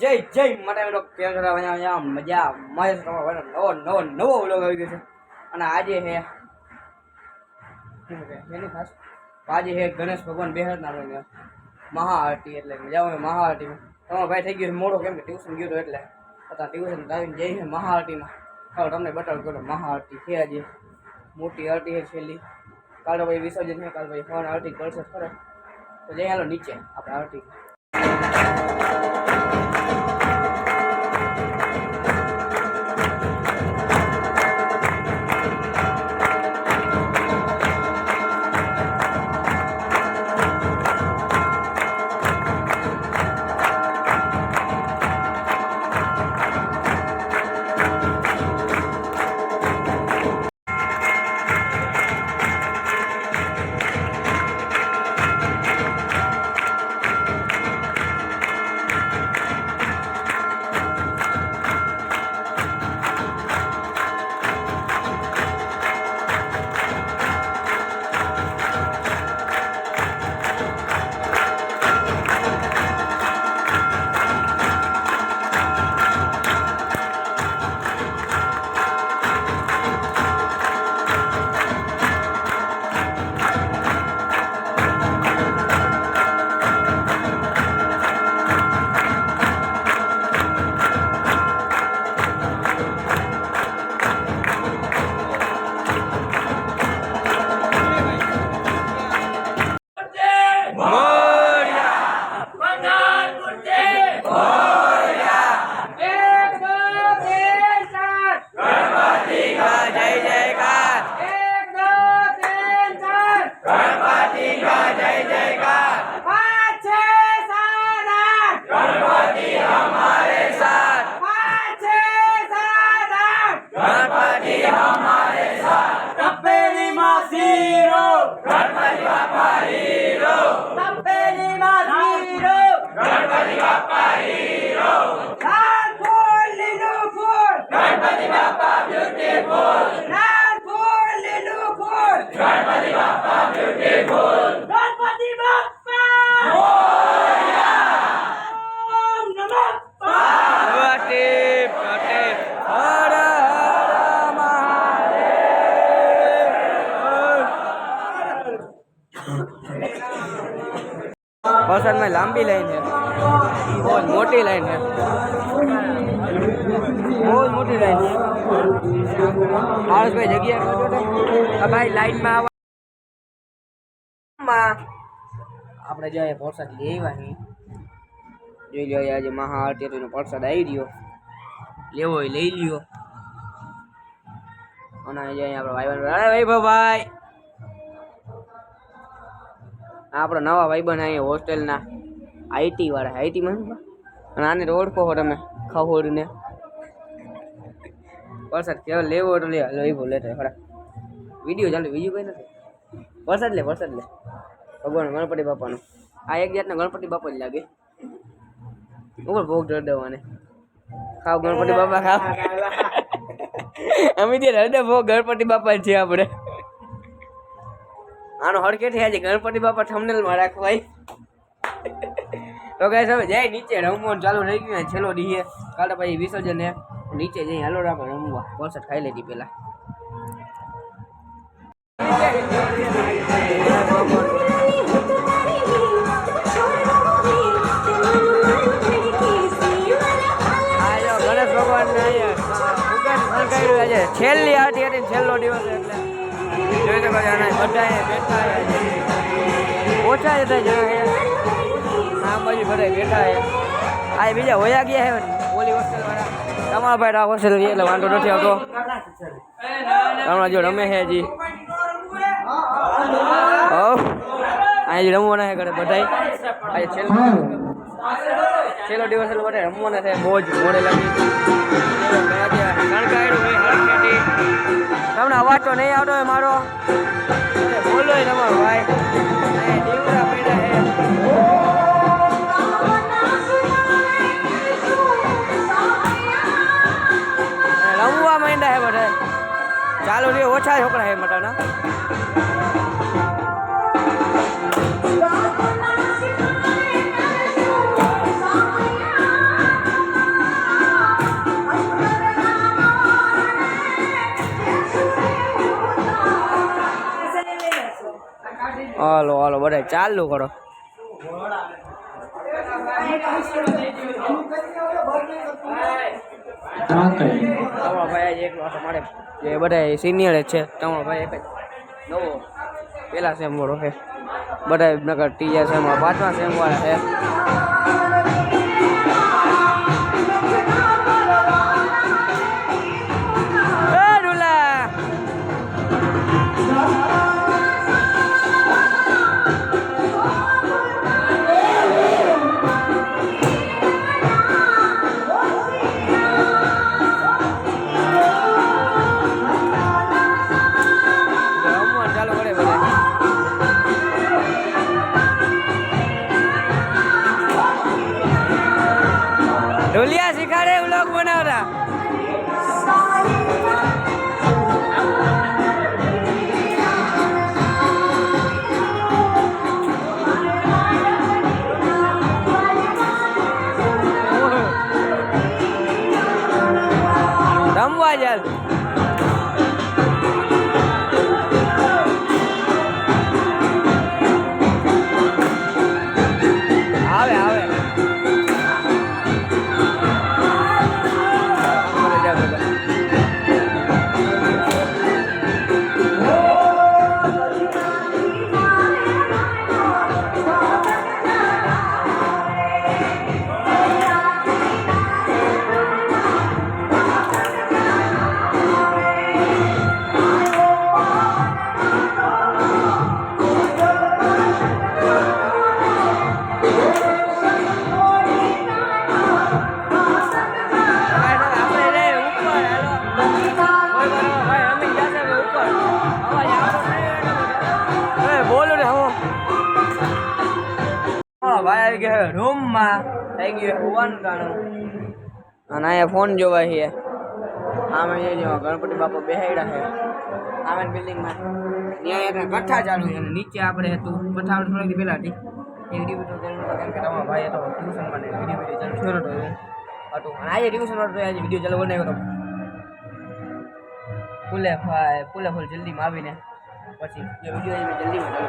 જય જય માટે કેમ કરવા મજા મહેશ નવો વ્લોગ આવી ગયો છે અને આજે હે એની ખાસ આજે હે ગણેશ ભગવાન બેહરના મહાઆરતી એટલે મજા આવે મહાઆરતીમાં તમારો ભાઈ થઈ ગયો મોડો કેમ કે ટ્યુશન ગયો એટલે અત્યારે ટ્યુશન આવીને જઈ છે મહાઆરતીમાં હવે તમને બતાવું કરો મહાઆરતી છે આજે મોટી આરતી છે છેલ્લી કાલે ભાઈ વિસર્જન છે કાલે ભાઈ ફોન આરતી કરશે ખરે તો જઈ હાલો નીચે આપણે આરતી वरसाद में लांबी लाइन है बहुत मोटी लाइन है बहुत मोटी लाइन है भाई जगह भाई लाइन में આપણે જાય પ્રસાદ લેવાની જોઈ લો આજે મહાઆરતીનો પ્રસાદ આવી રહ્યો લેવો હોય લઈ લ્યો અને જાય આપણે ભાઈ આપણા નવા ભાઈબંધ અહીંયા હોસ્ટેલના આઈટી વાળા આઈટીમાં અને આને તો ઓળખો હો તમે ખહોડને પ્રસાદ કેવો લેવો તો લે હલો લેતો ખરા વિડીયો ચાલુ બીજું કંઈ નથી પ્રસાદ લે ભગવાન ગણપતિ બાપાનો આ એક જાતનો ગણપતિ બાપા જ લાગે ઉપર ભોગ ધર દેવાને ખાવ ગણપતિ બાપા ખાવ અમે ત્યાં હૃદય ભોગ ગણપતિ બાપા છે આપણે આનો હડકે થયા છે ગણપતિ બાપા થંબનેલમાં રાખવાય તો ગાઈસ હવે જાય નીચે રમવાનું ચાલુ થઈ ગયું છેલ્લો દી કાલે પછી વિસર્જન હે નીચે જઈ હાલો આપણે રમવા વરસાદ ખાઈ લેતી પેલા ગણેશ ભગવાન છેલ્લી આરતી હતી, છેલ્લો દિવસ એટલે જોઈ શકો છો બધા બેઠા ઓછા જતા જણા આ બાજુ બધા બેઠા છે. આ બીજા હોયા ગયા છે ઓલી હોસ્ટેલ વાળા. તમારા ભાઈ આ હોસ્ટેલ એટલે વાંધો નથી આવતો. હમણાં જો રમે છે હજી અહીં રમવાના છે ઘરે બધા. છેલ્લો દિવસ એટલે બધા રમવાના છે. મોજ મોડે લાગી તમને અવાજ તો નહીં આવતો હોય મારો? બોલો તમારો ભાઈ દીવડા પડ્યા છે. રમવા માંડ્યા છે બધા. ચાલો રે ઓછા છોકરા છે મટાના. હાલો હાલો બધા ચાલુ કરો. તમારો ભાઈ એક અમારે જે બધા સિનિયર જ છે. તમારો ભાઈ એક જ નવો પેલા સેમ વાળો છે. બધા નગર ત્રીજા સેમ 5મા સેમ વાળા છે. ઢોલિયા શીખાડે વ્લોગ બનાવતા. રમવા ચાલ. આવે આવે ભાઈ આવી ગયા રૂમમાં થઈ ગયું હોવાનું કાણું. અને અહીંયા ફોન જોવા છે. આમે ગણપતિ બાપા બેહાડ્યા છે આમે બિલ્ડિંગમાં. ત્યાં એક કથા ચાલુ છે અને નીચે આપણે હતું કથા થોડીક પહેલા હતી એક ડિવિઝન ચાલુ કેમ કે તમારા ભાઈ હતો ટ્યુશનમાં વિડીયો ચાલુ થયો હતો હતું. અને આજે ટ્યુશન હતો આજે વિડીયો ચાલુ બનાવ્યો હતો ફૂલ જલ્દીમાં આવીને પછી જે વિડીયો જલ્દીમાં ચાલુ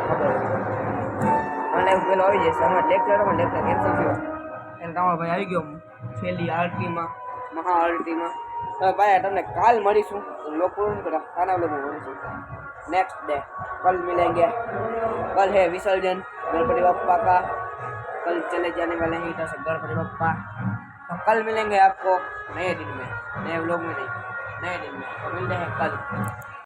ખબર ઓનલાઈન પેલો આવી જશે. અમારે લેક્ચર કેન્સલ થયો એને તમારો ભાઈ આવી ગયો છેલ્લી આરતીમાં મહા આરતીમાં. તો ભાઈ તમને કાલ મળીશું લોકો ખાના લોકો મળીશું नेक्स्ट डे. कल मिलेंगे. कल है विसर्जन गणपति बप्पा का. कल चले जाने वाले हैं इधर से गणपति बप्पा. तो कल मिलेंगे आपको नए दिन में, नए व्लॉग में नहीं, नए दिन में. तो मिलते हैं कल.